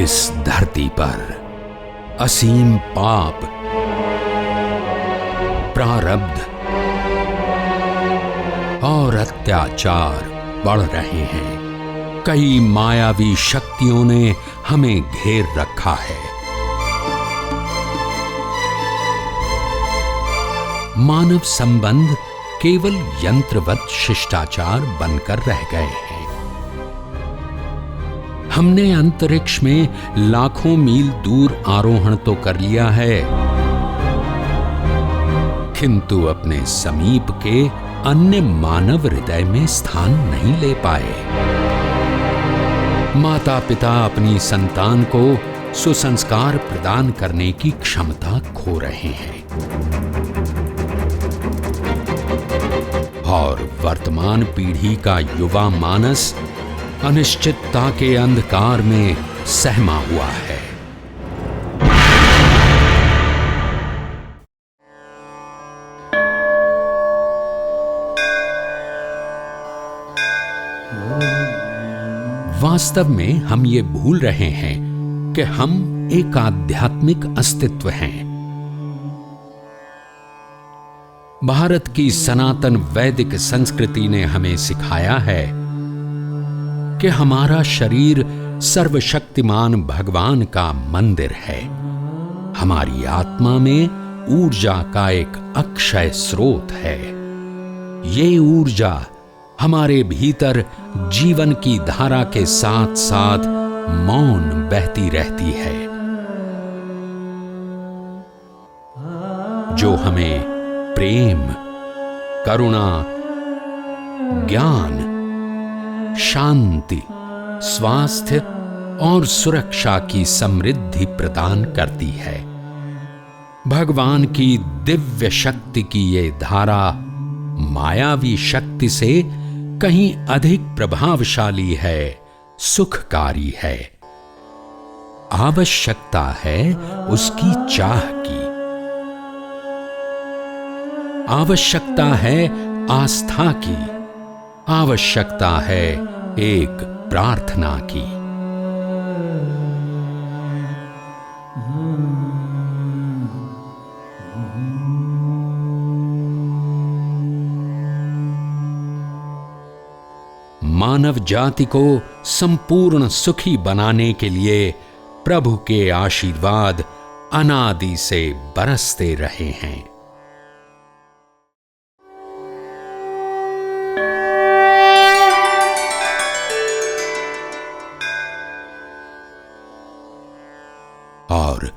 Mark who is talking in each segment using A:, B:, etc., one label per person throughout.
A: इस धरती पर असीम पाप, प्रारब्ध और अत्याचार बढ़ रहे हैं। कई मायावी शक्तियों ने हमें घेर रखा है। मानव संबंध केवल यंत्रवत शिष्टाचार बनकर रह गए हैं। हमने अंतरिक्ष में लाखों मील दूर आरोहण तो कर लिया है, किंतु अपने समीप के अन्य मानव हृदय में स्थान नहीं ले पाए। माता पिता अपनी संतान को सुसंस्कार प्रदान करने की क्षमता खो रहे हैं और वर्तमान पीढ़ी का युवा मानस अनिश्चितता के अंधकार में सहमा हुआ है। वास्तव में हम ये भूल रहे हैं कि हम एक आध्यात्मिक अस्तित्व हैं। भारत की सनातन वैदिक संस्कृति ने हमें सिखाया है कि हमारा शरीर सर्वशक्तिमान भगवान का मंदिर है। हमारी आत्मा में ऊर्जा का एक अक्षय स्रोत है। ये ऊर्जा हमारे भीतर जीवन की धारा के साथ साथ मौन बहती रहती है, जो हमें प्रेम, करुणा, ज्ञान, शांति, स्वास्थ्य और सुरक्षा की समृद्धि प्रदान करती है। भगवान की दिव्य शक्ति की ये धारा मायावी शक्ति से कहीं अधिक प्रभावशाली है, सुखकारी है। आवश्यकता है उसकी चाह की, आवश्यकता है आस्था की, आवश्यकता है एक प्रार्थना की। मानव जाति को संपूर्ण सुखी बनाने के लिए प्रभु के आशीर्वाद अनादि से बरसते रहे हैं। और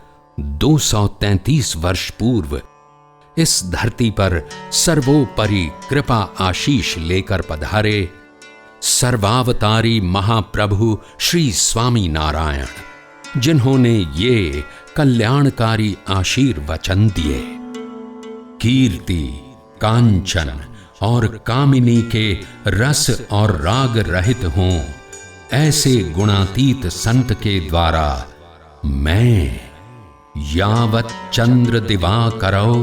A: 233 वर्ष पूर्व इस धरती पर सर्वोपरि कृपा आशीष लेकर पधारे सर्वावतारी महाप्रभु श्री स्वामी नारायण, जिन्होंने ये कल्याणकारी आशीर्वचन दिए। कीर्ति, कांचन और कामिनी के रस और राग रहित हों ऐसे गुणातीत संत के द्वारा मैं यावत चंद्र दिवाकरो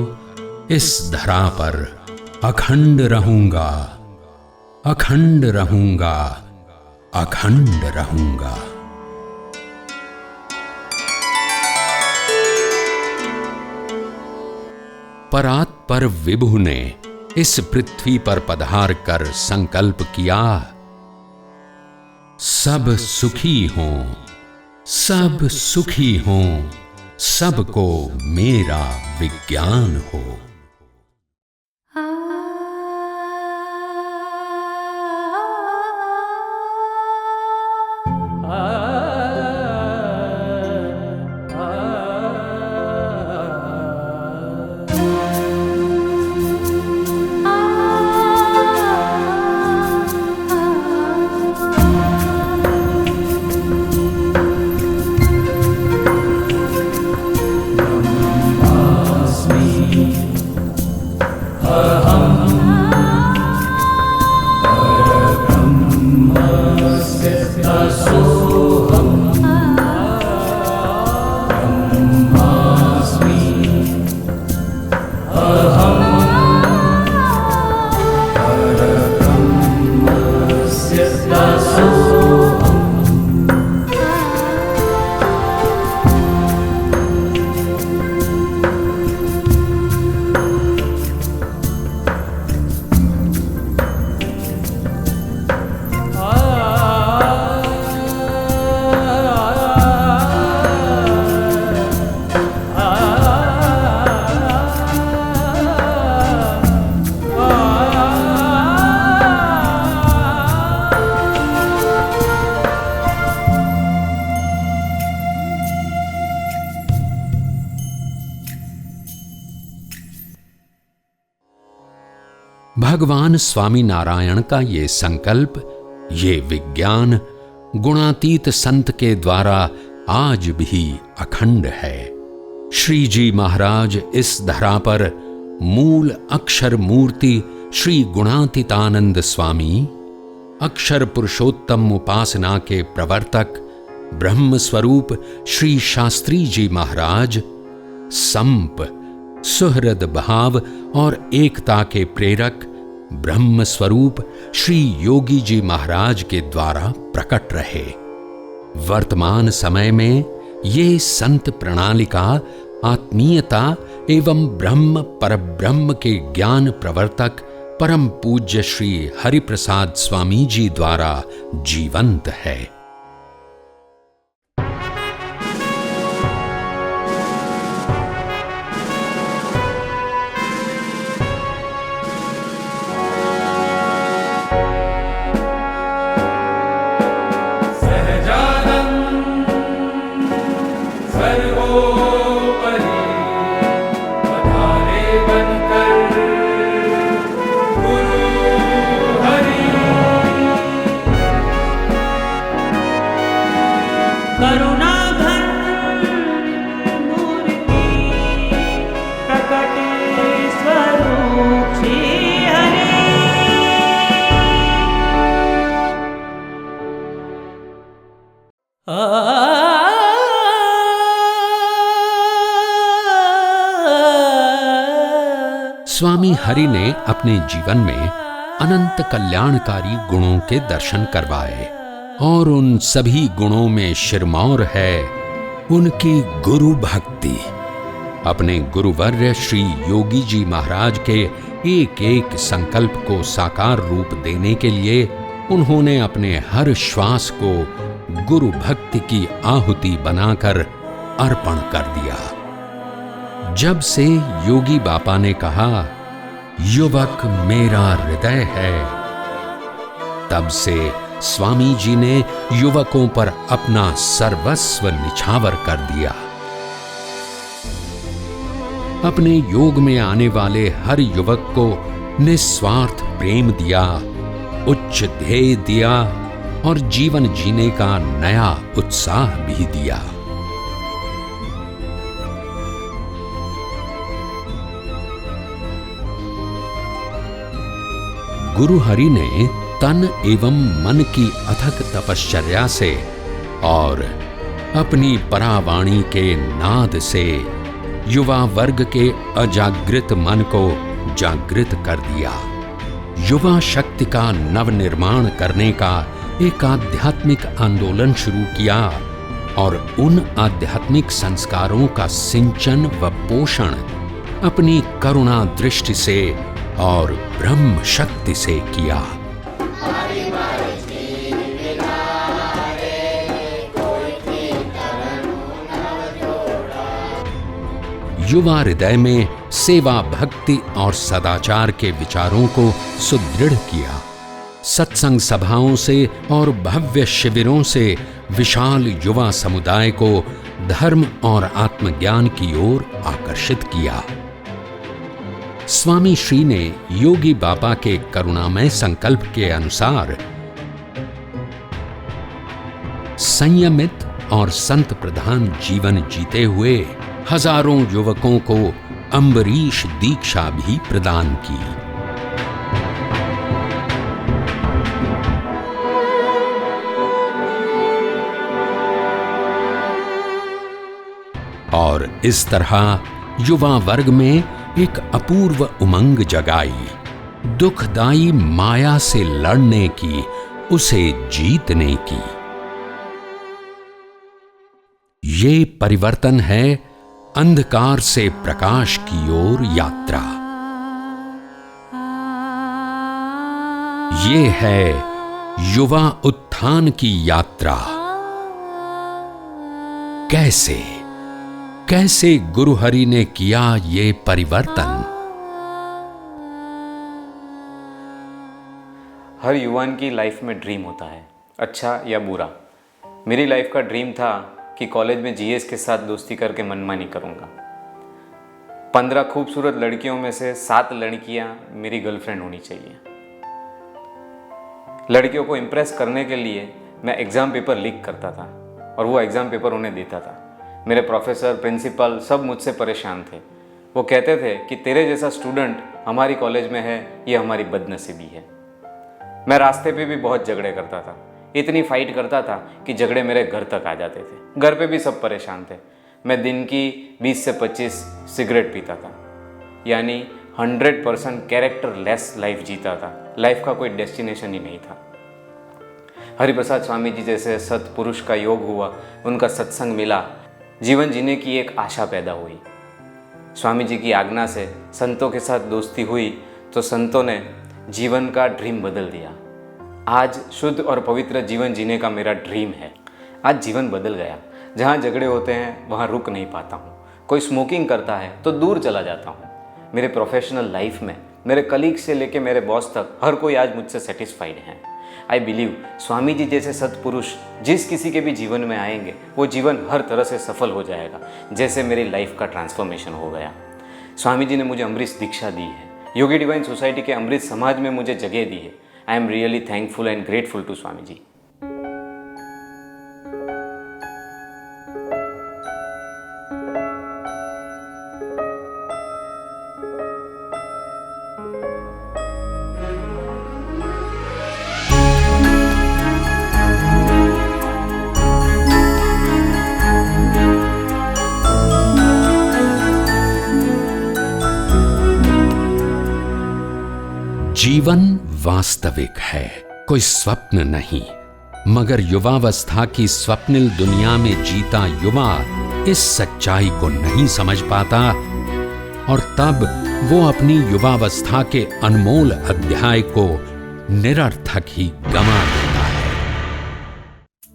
A: इस धरा पर अखंड रहूंगा, अखंड रहूंगा, अखंड रहूंगा। परात्पर विभु ने इस पृथ्वी पर पधार कर संकल्प किया, सब सुखी हों, सब सुखी हों, सबको मेरा विज्ञान हो। भगवान स्वामी नारायण का ये संकल्प, ये विज्ञान गुणातीत संत के द्वारा आज भी अखंड है। श्री जी महाराज इस धरा पर मूल अक्षर मूर्ति श्री गुणातीतानंद स्वामी, अक्षर पुरुषोत्तम उपासना के प्रवर्तक ब्रह्म स्वरूप श्री शास्त्री जी महाराज, संप, सुहृद भाव और एकता के प्रेरक ब्रह्म स्वरूप श्री योगी जी महाराज के द्वारा प्रकट रहे। वर्तमान समय में ये संत प्रणालिका आत्मीयता एवं ब्रह्म परब्रह्म के ज्ञान प्रवर्तक परम पूज्य श्री हरिप्रसाद स्वामी जी द्वारा जीवंत है। स्वामी हरि ने अपने जीवन में अनंत कल्याणकारी गुणों के दर्शन करवाए और उन सभी गुणों में शिरमौर है उनकी गुरु भक्ति। अपने गुरुवर्य श्री योगी जी महाराज के एक एक संकल्प को साकार रूप देने के लिए उन्होंने अपने हर श्वास को गुरु भक्ति की आहुति बनाकर अर्पण कर दिया। जब से योगी बापा ने कहा युवक मेरा हृदय है, तब से स्वामी जी ने युवकों पर अपना सर्वस्व निछावर कर दिया। अपने योग में आने वाले हर युवक को निस्वार्थ प्रेम दिया, उच्च ध्येय दिया और जीवन जीने का नया उत्साह भी दिया। गुरु हरि ने तन एवं मन की अथक तपश्चर्या से और अपनी परावाणी के नाद से युवा वर्ग के अजागृत मन को जागृत कर दिया। युवा शक्ति का नवनिर्माण करने का एक आध्यात्मिक आंदोलन शुरू किया और उन आध्यात्मिक संस्कारों का सिंचन व पोषण अपनी करुणा दृष्टि से और ब्रह्म शक्ति से किया। युवा हृदय में सेवा, भक्ति और सदाचार के विचारों को सुदृढ़ किया। सत्संग सभाओं से और भव्य शिविरों से विशाल युवा समुदाय को धर्म और आत्मज्ञान की ओर आकर्षित किया। स्वामी श्री ने योगी बापा के करुणामय संकल्प के अनुसार संयमित और संत प्रधान जीवन जीते हुए हजारों युवकों को अम्बरीश दीक्षा भी प्रदान की। और इस तरह युवा वर्ग में एक अपूर्व उमंग जगाई, दुखदाई माया से लड़ने की, उसे जीतने की। ये परिवर्तन है अंधकार से प्रकाश की ओर यात्रा। ये है युवा उत्थान की यात्रा। कैसे गुरु हरि ने किया ये परिवर्तन?
B: हर युवान की लाइफ में ड्रीम होता है, अच्छा या बुरा। मेरी लाइफ का ड्रीम था कि कॉलेज में जीएस के साथ दोस्ती करके मनमानी करूंगा। 15 खूबसूरत लड़कियों में से 7 लड़कियां मेरी गर्लफ्रेंड होनी चाहिए। लड़कियों को इम्प्रेस करने के लिए मैं एग्ज़ाम पेपर लीक करता था और वो एग्ज़ाम पेपर उन्हें देता था। मेरे प्रोफेसर, प्रिंसिपल सब मुझसे परेशान थे। वो कहते थे कि तेरे जैसा स्टूडेंट हमारी कॉलेज में है, ये हमारी बदनसीबी है। मैं रास्ते पे भी बहुत झगड़े करता था, इतनी फाइट करता था कि झगड़े मेरे घर तक आ जाते थे। घर पे भी सब परेशान थे। मैं दिन की 20 से 25 सिगरेट पीता था, यानी 100% कैरेक्टर लेस लाइफ जीता था। लाइफ का कोई डेस्टिनेशन ही नहीं था। हरिप्रसाद स्वामी जी जैसे सत्पुरुष का योग हुआ, उनका सत्संग मिला, जीवन जीने की एक आशा पैदा हुई। स्वामी जी की आज्ञा से संतों के साथ दोस्ती हुई तो संतों ने जीवन का ड्रीम बदल दिया। आज शुद्ध और पवित्र जीवन जीने का मेरा ड्रीम है। आज जीवन बदल गया। जहाँ झगड़े होते हैं वहाँ रुक नहीं पाता हूँ। कोई स्मोकिंग करता है तो दूर चला जाता हूँ। मेरे प्रोफेशनल लाइफ में मेरे कलीग से लेके मेरे बॉस तक हर कोई आज मुझसे सेटिस्फाइड है। आई बिलीव स्वामी जी जैसे सत्पुरुष जिस किसी के भी जीवन में आएंगे वो जीवन हर तरह से सफल हो जाएगा, जैसे मेरी लाइफ का ट्रांसफॉर्मेशन हो गया। स्वामी जी ने मुझे अमृत दीक्षा दी है। योगी डिवाइन सोसाइटी के अमृत समाज में मुझे जगह दी है। I am really thankful and grateful to Swami ji.
A: जीवन वास्तविक है, कोई स्वप्न नहीं। मगर युवावस्था की स्वप्निल दुनिया में जीता युवा इस सच्चाई को नहीं समझ पाता और तब वो अपनी युवावस्था के अनमोल अध्याय को निरर्थक ही गंवा देता है।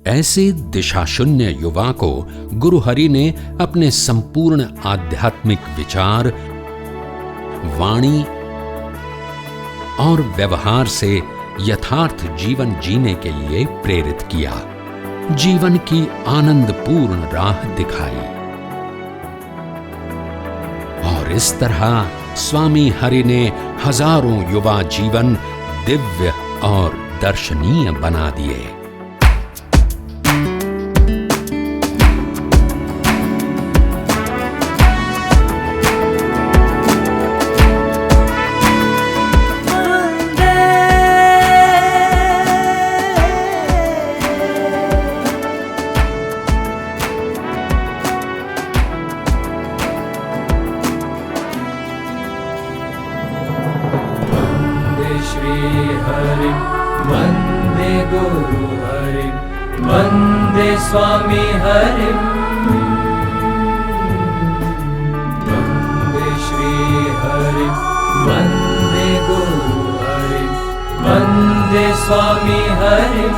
A: ऐसे दिशा शून्य युवा को गुरु हरि ने अपने संपूर्ण आध्यात्मिक विचार, वाणी और व्यवहार से यथार्थ जीवन जीने के लिए प्रेरित किया, जीवन की आनंदपूर्ण राह दिखाई। और इस तरह स्वामी हरि ने हजारों युवा जीवन दिव्य और दर्शनीय बना दिए।
C: वन्दे गुरु हरि, वन्दे स्वामी हरि, वन्दे श्री हरि, वन्दे गुरु हरि, वन्दे स्वामी हरि।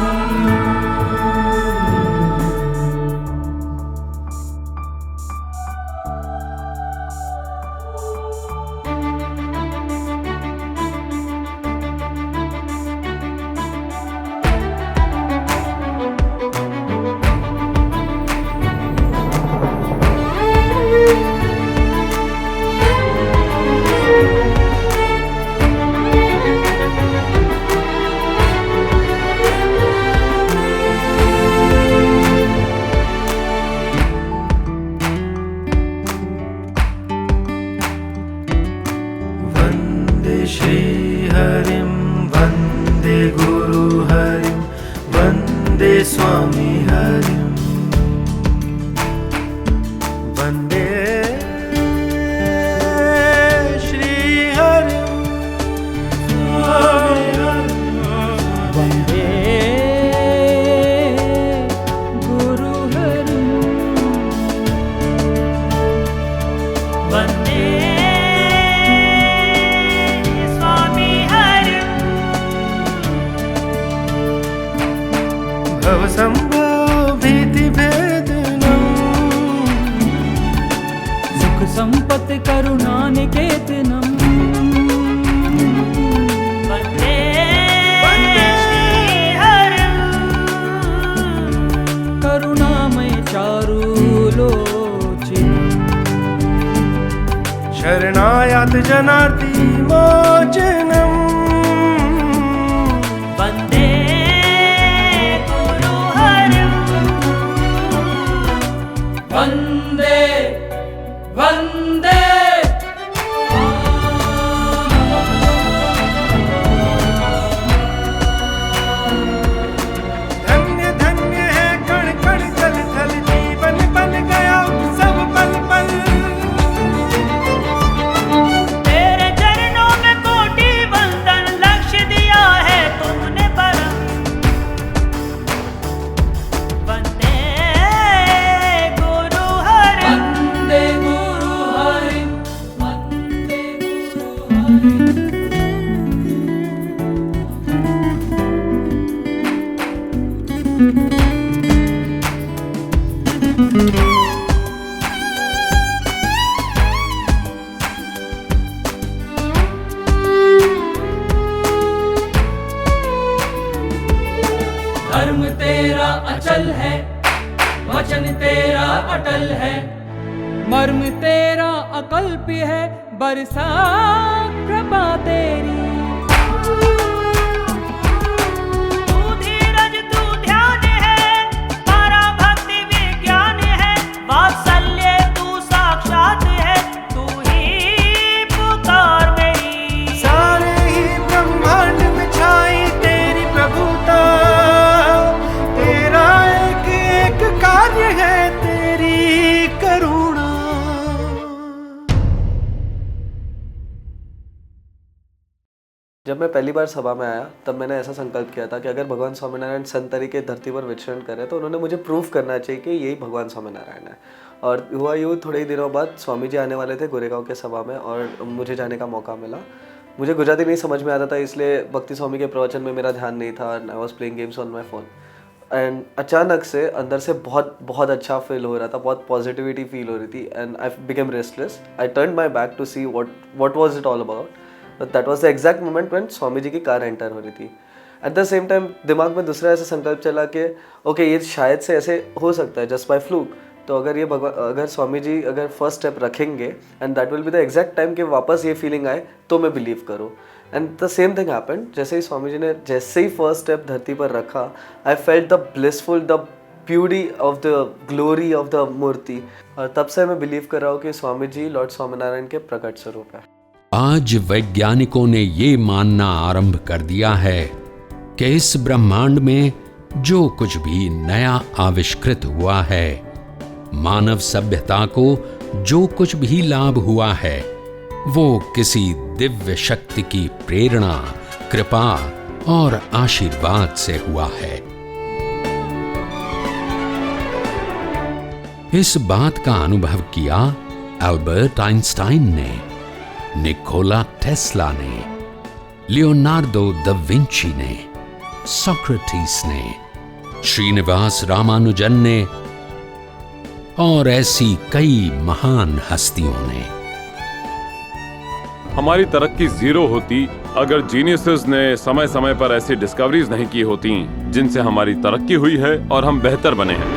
C: स्वामी हरि, वन्दे श्री हरि, वन्दे गुरु हरि, वन्दे स्वामी हरि। भवसंभव भीति भेदनम्, सुख संपत्ति करुणा निकेतनम्, वन्दे श्री हरि, करुणामय चारुलोचनम्,
D: शरणायात जनार्ति मोचनम्
C: वन्दे गुरुहरिं वन्दे वन्दे
D: धन्य धन्य है कण कण थल थल जीवन बन गया सब पल पल
C: तेरे चरणों में कोटि वंदन लक्ष्य दिया है तुमने परम वन्दे गुरुहरिं वन्दे गुरुहरिं वन्दे गुरुहरिं धर्म तेरा अचल है वचन तेरा अटल है मर्म तेरा अकल्प्य है बरसा कृपा तेरी तू धीरज तू ध्यान है तारा भक्ति विज्ञान है वात्सल्य तू साक्षात है तू ही पुकार मेरी
D: सारे ही ब्रह्मांड में छाई तेरी प्रभुता तेरा एक एक कार्य है तेरी करुणा
E: जब मैं पहली बार सभा में आया तब मैंने ऐसा संकल्प किया था कि अगर भगवान स्वामीनारायण संत तरीके धरती पर विचरण करें तो उन्होंने मुझे प्रूफ करना चाहिए कि यही भगवान स्वामीनारायण है। और हुआ यूँ थोड़े ही दिनों बाद स्वामी जी आने वाले थे गोरेगांव के सभा में और मुझे जाने का मौका मिला। मुझे गुजराती नहीं समझ में आता था इसलिए भक्ति स्वामी के प्रवचन में मेरा ध्यान नहीं था। I was playing games on my phone and अचानक से अंदर से बहुत बहुत अच्छा फील हो रहा था, बहुत पॉजिटिविटी फील हो रही थी and I became restless. I turn my back to see what was it all about. That was the exact moment when Swami ji की कार एंटर हो रही थी। एट द सेम टाइम दिमाग में दूसरा ऐसा संकल्प चला कि ओके ये शायद से ऐसे हो सकता है जस्ट बाय फ्लूक। तो अगर स्वामी जी अगर फर्स्ट स्टेप रखेंगे and that will be the exact time कि वापस ये फीलिंग आए तो मैं बिलीव करूँ। And the same thing happened. जैसे ही स्वामी जी ने जैसे ही फर्स्ट स्टेप धरती पर रखा I felt the blissful the beauty of the glory of the murti. और तब से मैं बिलीव कर रहा हूँ कि स्वामी जी लॉर्ड स्वामीनारायण के प्रकट स्वरूप है।
A: आज वैज्ञानिकों ने ये मानना आरंभ कर दिया है कि इस ब्रह्मांड में जो कुछ भी नया आविष्कृत हुआ है, मानव सभ्यता को जो कुछ भी लाभ हुआ है, वो किसी दिव्य शक्ति की प्रेरणा, कृपा और आशीर्वाद से हुआ है। इस बात का अनुभव किया अल्बर्ट आइंस्टाइन ने, निकोला टेस्ला ने, लियोनार्डो दा विंची ने, सोक्रेटिस ने, श्रीनिवास रामानुजन ने और ऐसी कई महान हस्तियों ने।
F: हमारी तरक्की जीरो होती अगर जीनियसेस ने समय समय पर ऐसी डिस्कवरीज नहीं की होती जिनसे हमारी तरक्की हुई है और हम बेहतर बने हैं।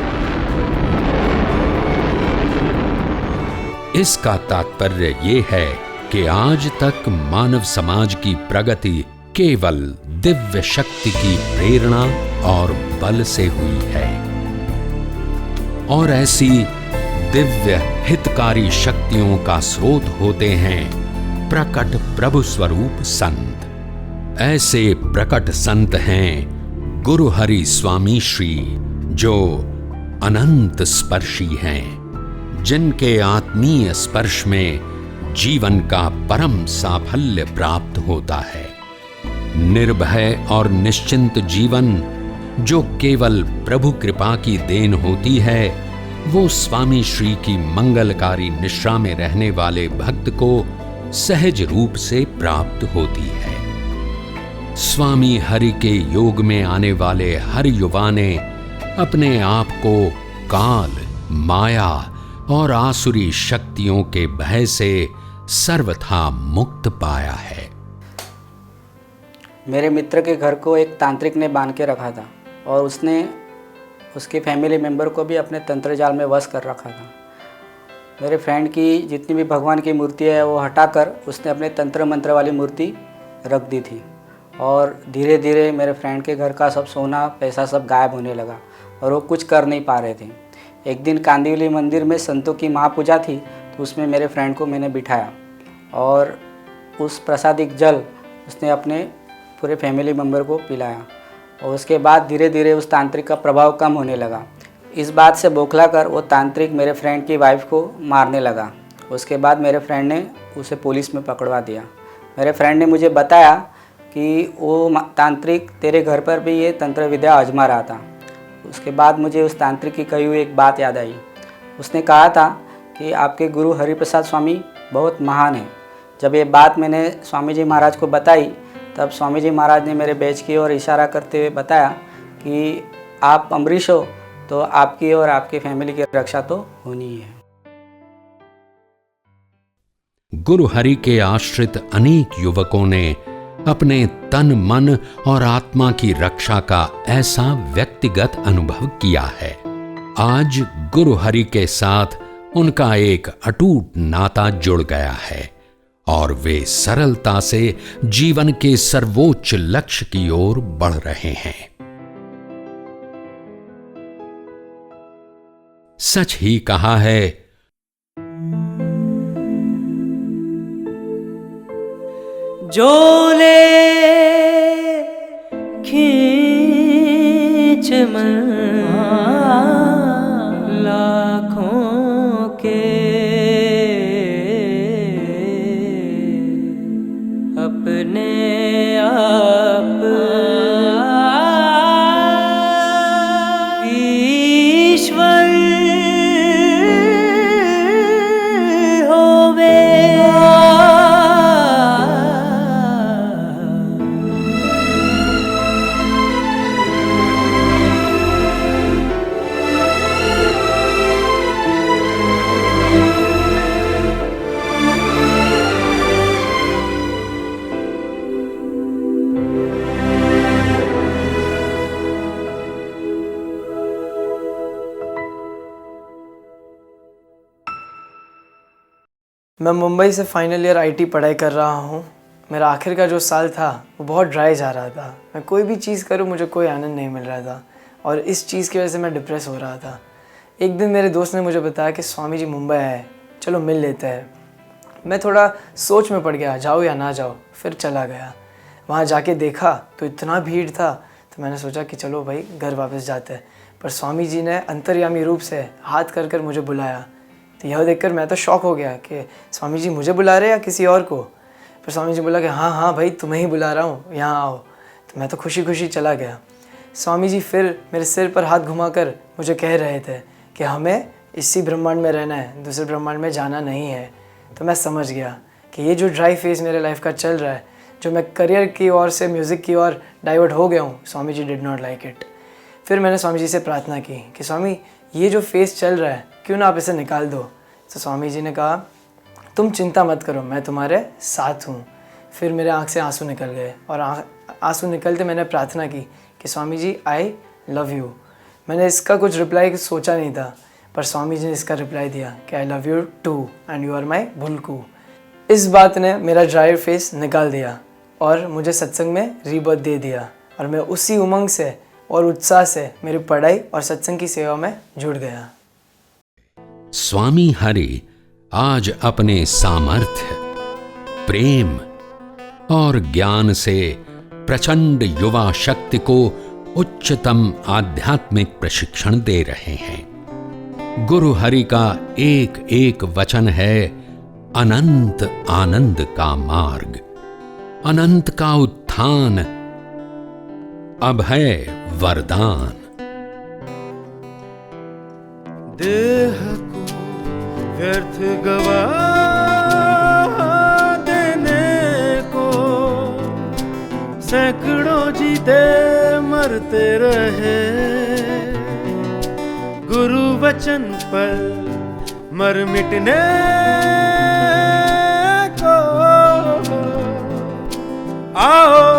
A: इसका तात्पर्य ये है कि आज तक मानव समाज की प्रगति केवल दिव्य शक्ति की प्रेरणा और बल से हुई है। और ऐसी दिव्य हितकारी शक्तियों का स्रोत होते हैं प्रकट प्रभु स्वरूप संत। ऐसे प्रकट संत हैं गुरु हरि स्वामी श्री, जो अनंत स्पर्शी हैं, जिनके आत्मीय स्पर्श में जीवन का परम साफल्य प्राप्त होता है। निर्भय और निश्चिंत जीवन जो केवल प्रभु कृपा की देन होती है, वो स्वामी श्री की मंगलकारी निश्रा में रहने वाले भक्त को सहज रूप से प्राप्त होती है। स्वामी हरि के योग में आने वाले हर युवा ने अपने आप को काल, माया और आसुरी शक्तियों के भय से सर्वथा मुक्त पाया है।
G: मेरे मित्र के घर को एक तांत्रिक ने बांध के रखा था और उसने उसके फैमिली मेंबर को भी अपने तंत्र जाल में वश कर रखा था। मेरे फ्रेंड की जितनी भी भगवान की मूर्ति है वो हटाकर उसने अपने तंत्र मंत्र वाली मूर्ति रख दी थी। और धीरे धीरे मेरे फ्रेंड के घर का सब सोना पैसा सब गायब होने लगा और वो कुछ कर नहीं पा रहे थे। एक दिन कांदिवली मंदिर में संतों की महापूजा थी, तो उसमें मेरे फ्रेंड को मैंने बिठाया और उस प्रसादिक जल उसने अपने पूरे फैमिली मेम्बर को पिलाया। और उसके बाद धीरे धीरे उस तांत्रिक का प्रभाव कम होने लगा। इस बात से बौखला कर वो तांत्रिक मेरे फ्रेंड की वाइफ को मारने लगा। उसके बाद मेरे फ्रेंड ने उसे पुलिस में पकड़वा दिया। मेरे फ्रेंड ने मुझे बताया कि वो तांत्रिक तेरे घर पर भी ये तंत्र विद्या आजमा रहा था। उसके बाद मुझे उस तांत्रिक की कही हुई एक बात याद आई। उसने कहा था कि आपके गुरु हरिप्रसाद स्वामी बहुत महान हैं। जब ये बात मैंने स्वामी जी महाराज को बताई, तब स्वामी जी महाराज ने मेरे बैच की ओर इशारा करते हुए बताया कि आप अमरीश हो तो आपकी और आपकी फैमिली की रक्षा तो होनी ही है।
A: गुरु हरि के आश्रित अनेक युवकों ने अपने तन मन और आत्मा की रक्षा का ऐसा व्यक्तिगत अनुभव किया है। आज गुरु हरि के साथ उनका एक अटूट नाता जुड़ गया है और वे सरलता से जीवन के सर्वोच्च लक्ष्य की ओर बढ़ रहे हैं। सच ही कहा है,
C: जो ले खींच मन लाखों के अपने आप ईश्वर होवे।
H: मैं मुंबई से फाइनल ईयर आईटी पढ़ाई कर रहा हूँ। मेरा आखिर का जो साल था वो बहुत ड्राई जा रहा था। मैं कोई भी चीज़ करूँ मुझे कोई आनंद नहीं मिल रहा था और इस चीज़ की वजह से मैं डिप्रेस हो रहा था। एक दिन मेरे दोस्त ने मुझे बताया कि स्वामी जी मुंबई आए, चलो मिल लेते हैं। मैं थोड़ा सोच में पड़ गया, जाओ या ना जाओ। फिर चला गया। वहाँ जाके देखा तो इतना भीड़ था, तो मैंने सोचा कि चलो भाई घर वापस जाते हैं। पर स्वामी जी ने अंतर्यामी रूप से हाथ कर कर मुझे बुलाया। तो यह देखकर मैं तो शॉक हो गया कि स्वामी जी मुझे बुला रहे हैं या किसी और को। फिर स्वामी जी बोला कि हाँ हाँ भाई तुम्हें ही बुला रहा हूँ, यहाँ आओ। तो मैं तो खुशी खुशी चला गया। स्वामी जी फिर मेरे सिर पर हाथ घुमाकर मुझे कह रहे थे कि हमें इसी ब्रह्मांड में रहना है, दूसरे ब्रह्मांड में जाना नहीं है। तो मैं समझ गया कि ये जो ड्राई फेज़ मेरे लाइफ का चल रहा है, जो मैं करियर की ओर से म्यूज़िक की ओर डाइवर्ट हो गया हूँ, Swami ji did not like it. फिर मैंने स्वामी जी से प्रार्थना की कि स्वामी ये जो फेज़ चल रहा है क्यों ना आप इसे निकाल दो। तो स्वामी जी ने कहा तुम चिंता मत करो, मैं तुम्हारे साथ हूँ। फिर मेरे आँख से आंसू निकल गए और आंसू निकलते मैंने प्रार्थना की कि स्वामी जी आई लव यू। मैंने इसका कुछ रिप्लाई सोचा नहीं था, पर स्वामी जी ने इसका रिप्लाई दिया कि I love you too and you are my Bhulku. इस बात ने मेरा ड्राई फेस निकाल दिया और मुझे सत्संग में रीबर्थ दे दिया और मैं उसी उमंग से और उत्साह से मेरी पढ़ाई और सत्संग की सेवा में जुड़ गया।
A: स्वामी हरि आज अपने सामर्थ्य, प्रेम और ज्ञान से प्रचंड युवा शक्ति को उच्चतम आध्यात्मिक प्रशिक्षण दे रहे हैं। गुरु हरि का एक एक वचन है अनंत आनंद का मार्ग, अनंत का उत्थान, अभय वरदान।
D: देह को व्यर्थ गवा देने को सैकड़ों जीते मरते रहे, गुरु वचन पर मर मिटने को आओ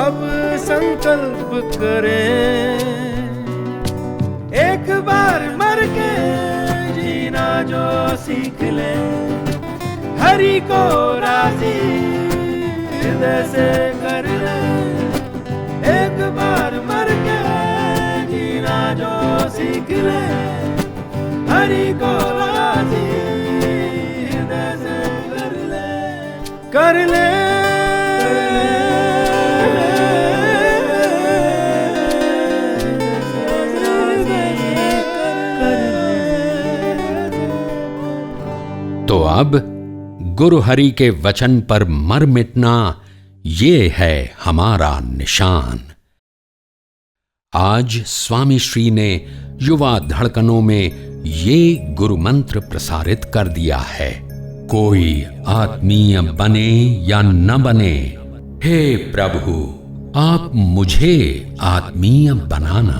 D: अब संकल्प करें, एक बार मर के जीना जो सीख ले। हरि को राजी हृदय से कर ले, एक बार मर के जीना जो सीख ले। हरि को राजी हृदय से कर ले।
A: तो अब गुरु हरि के वचन पर मर मिटना, ये है हमारा निशान। आज स्वामी श्री ने युवा धड़कनों में ये गुरु मंत्र प्रसारित कर दिया है, कोई आत्मीय बने या न बने, हे प्रभु आप मुझे आत्मीय बनाना।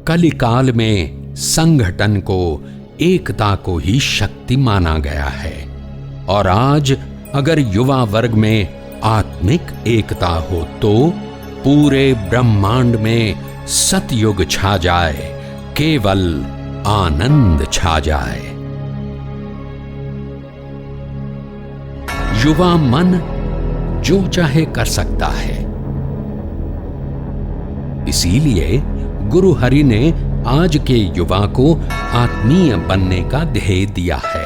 A: कलिकाल में संगठन को, एकता को ही शक्ति माना गया है, और आज अगर युवा वर्ग में आत्मिक एकता हो तो पूरे ब्रह्मांड में सतयुग छा जाए, केवल आनंद छा जाए। युवा मन जो चाहे कर सकता है, इसीलिए गुरु हरि ने आज के युवा को आत्मीय बनने का ध्येय दिया है।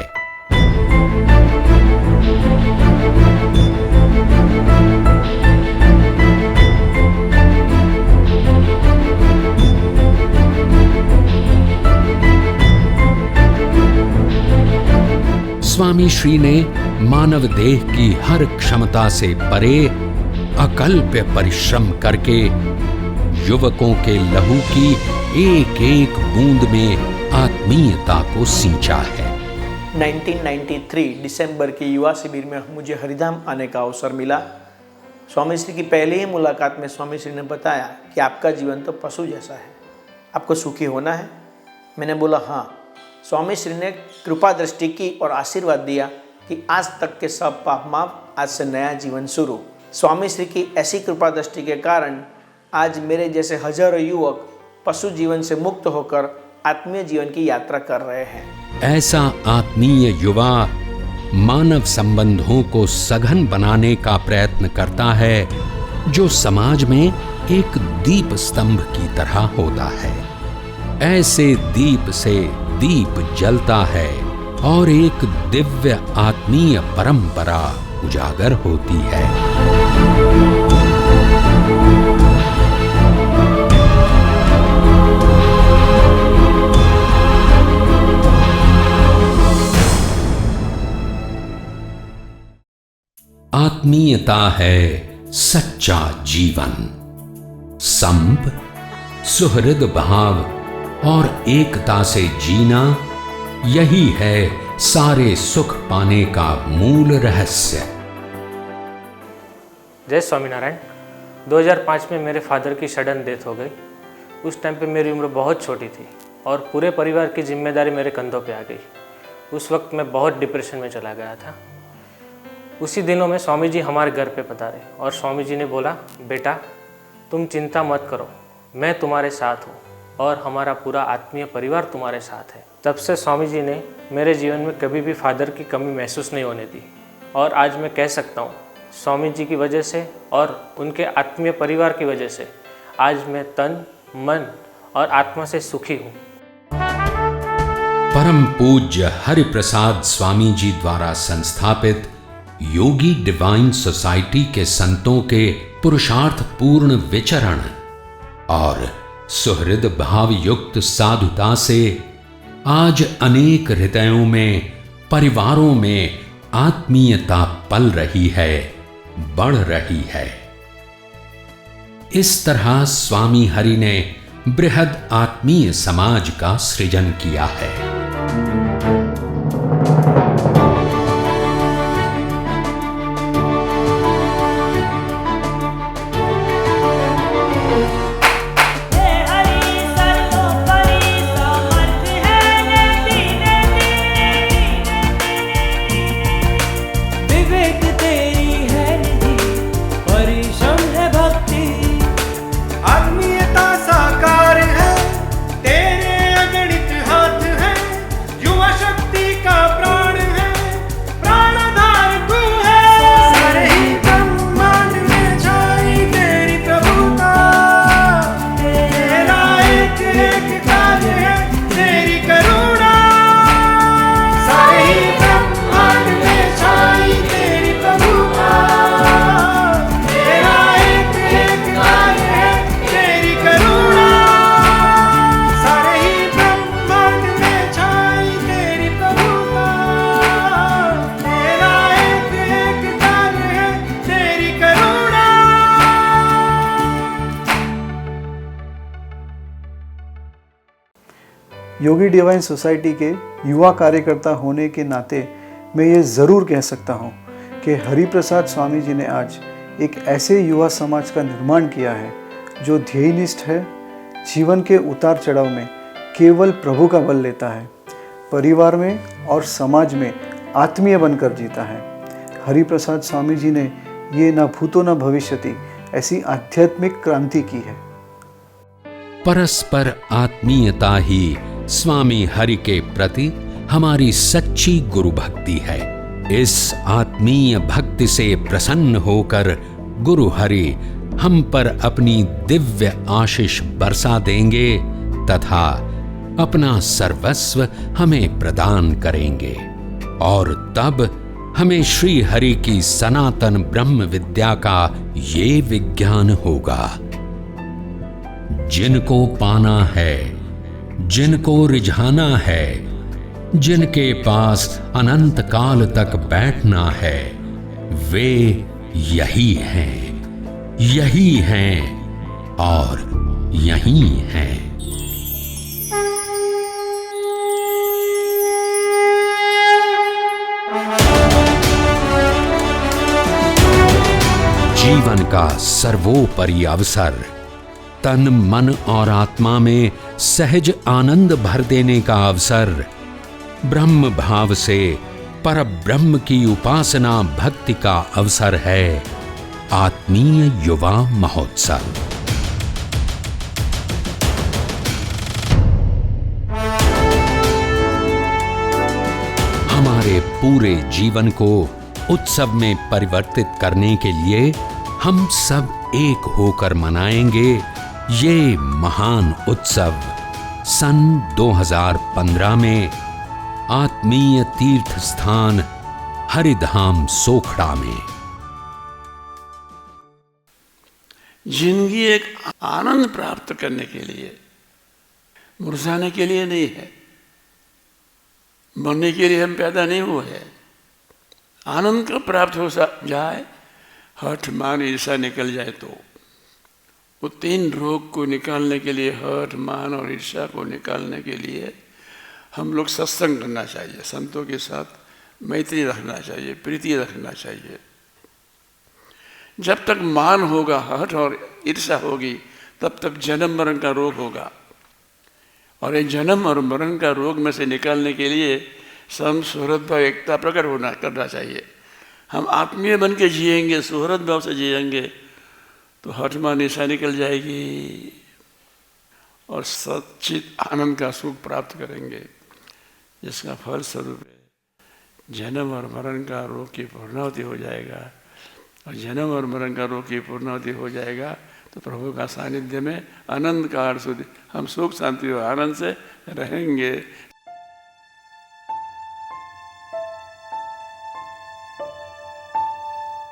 A: स्वामी श्री ने मानव देह की हर क्षमता से परे अकल्प्य परिश्रम करके युवकों के लहू की एक एक बूंद में आत्मीयता को सींचा है।
I: 1993 दिसंबर के युवा शिविर में मुझे हरिधाम आने का अवसर मिला। स्वामी श्री की पहली ही मुलाकात में स्वामी श्री ने बताया कि आपका जीवन तो पशु जैसा है, आपको सुखी होना है। मैंने बोला हाँ। स्वामी श्री ने कृपा दृष्टि की और आशीर्वाद दिया कि आज तक के सब पाप माफ, आज से नया जीवन शुरू। स्वामी श्री की ऐसी कृपा दृष्टि के कारण आज मेरे जैसे हजारों युवक पशु जीवन से मुक्त होकर आत्मीय जीवन की यात्रा कर रहे हैं।
A: ऐसा आत्मीय युवा मानव संबंधों को सघन बनाने का प्रयत्न करता है, जो समाज में एक दीप स्तंभ की तरह होता है। ऐसे दीप से दीप जलता है और एक दिव्य आत्मीय परंपरा उजागर होती है। आत्मीयता है सच्चा जीवन। संप, सुहृद भाव और एकता से जीना, यही है सारे सुख पाने का मूल रहस्य।
J: जय स्वामीनारायण। 2005 में मेरे फादर की सडन डेथ हो गई। उस टाइम पे मेरी उम्र बहुत छोटी थी और पूरे परिवार की जिम्मेदारी मेरे कंधों पे आ गई। उस वक्त मैं बहुत डिप्रेशन में चला गया था। उसी दिनों में स्वामी जी हमारे घर पे पधारे और स्वामी जी ने बोला, बेटा तुम चिंता मत करो, मैं तुम्हारे साथ हूँ और हमारा पूरा आत्मीय परिवार तुम्हारे साथ है। तब से स्वामी जी ने मेरे जीवन में कभी भी फादर की कमी महसूस नहीं होने दी और आज मैं कह सकता हूँ स्वामी जी की वजह से और उनके आत्मीय परिवार की वजह से आज मैं तन, मन और आत्मा से सुखी हूँ।
A: परम पूज्य हरिप्रसाद स्वामी जी द्वारा संस्थापित योगी डिवाइन सोसाइटी के संतों के पुरुषार्थ पूर्ण विचरण और सुहृद भाव युक्त साधुता से आज अनेक हृदयों में, परिवारों में आत्मीयता पल रही है, बढ़ रही है। इस तरह स्वामी हरि ने बृहद आत्मीय समाज का सृजन किया है।
D: आत्मीयता साकार है, तेरे अगणित हाथ हैं,
K: योगी डिवाइन सोसाइटी के युवा कार्यकर्ता होने के नाते मैं ये ज़रूर कह सकता हूँ कि हरिप्रसाद स्वामी जी ने आज एक ऐसे युवा समाज का निर्माण किया है जो ध्येयनिष्ठ है, जीवन के उतार चढ़ाव में केवल प्रभु का बल लेता है, परिवार में और समाज में आत्मीय बनकर जीता है। हरिप्रसाद स्वामी जी ने ये न भूतो न भविष्यति ऐसी आध्यात्मिक क्रांति की है।
A: परस्पर आत्मीयता ही स्वामी हरि के प्रति हमारी सच्ची गुरु भक्ति है। इस आत्मीय भक्ति से प्रसन्न होकर गुरु हरि हम पर अपनी दिव्य आशीष बरसा देंगे तथा अपना सर्वस्व हमें प्रदान करेंगे और तब हमें श्री हरि की सनातन ब्रह्म विद्या का ये विज्ञान होगा। जिनको पाना है, जिनको रिझाना है, जिनके पास अनंत काल तक बैठना है, वे यही हैं, यही हैं और यही हैं। जीवन का सर्वोपरि अवसर, तन मन और आत्मा में सहज आनंद भर देने का अवसर, ब्रह्म भाव से पर ब्रह्म की उपासना भक्ति का अवसर है आत्मीय युवा महोत्सव। हमारे पूरे जीवन को उत्सव में परिवर्तित करने के लिए हम सब एक होकर मनाएंगे ये महान उत्सव। सन 2015 में आत्मीय तीर्थ स्थान हरिधाम सोखड़ा में।
L: जिंदगी एक आनंद प्राप्त करने के लिए, मुरझाने के लिए नहीं है। मरने के लिए हम पैदा नहीं हुए हैं। आनंद का प्राप्त हो जाए, हठ मान ईर्षा निकल जाए तो वो तीन रोग को निकालने के लिए, हठ मान और ईर्षा को निकालने के लिए हम लोग सत्संग करना चाहिए, संतों के साथ मैत्री रखना चाहिए, प्रीति रखना चाहिए। जब तक मान होगा, हठ और ईर्षा होगी, तब तक जन्म मरण का रोग होगा। और ये जन्म और मरण का रोग में से निकालने के लिए सम सुहृद भाव एकता प्रकट करना चाहिए। हम आत्मीय बन के जिएंगे, सुहृद भाव से जिएंगे तो हठ मान ईर्षा निकल जाएगी और सच्चित आनंद का सुख प्राप्त करेंगे, जिसका फल स्वरूप जन्म और मरण का रोग की पूर्णाहुति हो जाएगा। और जन्म और मरण का रोग की पूर्णाहुति हो जाएगा तो प्रभु का सानिध्य में आनंद का अर्थ हम सुख शांति और आनंद से रहेंगे।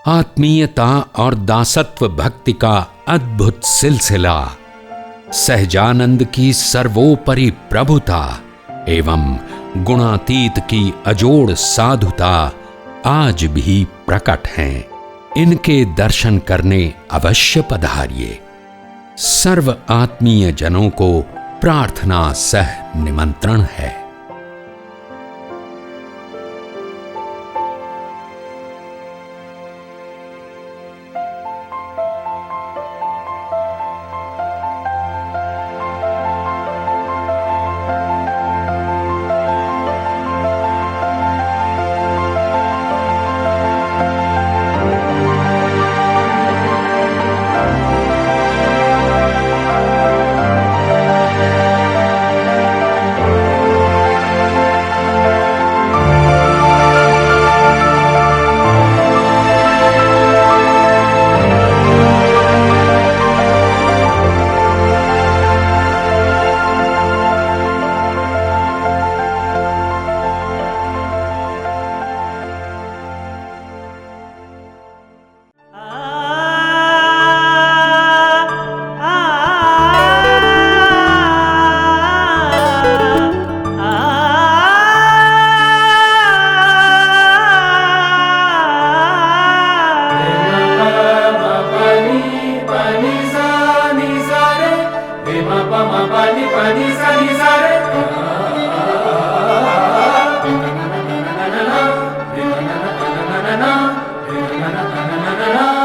A: आत्मीयता और दासत्व भक्ति का अद्भुत सिलसिला, सहजानंद की सर्वोपरि प्रभुता एवं गुणातीत की अजोड़ साधुता आज भी प्रकट हैं। इनके दर्शन करने अवश्य पधारिए। सर्व आत्मीय जनों को प्रार्थना सह निमंत्रण है।
D: रे गा ना गा ना गा ना गा ना रे गा ना गा ना गा ना गा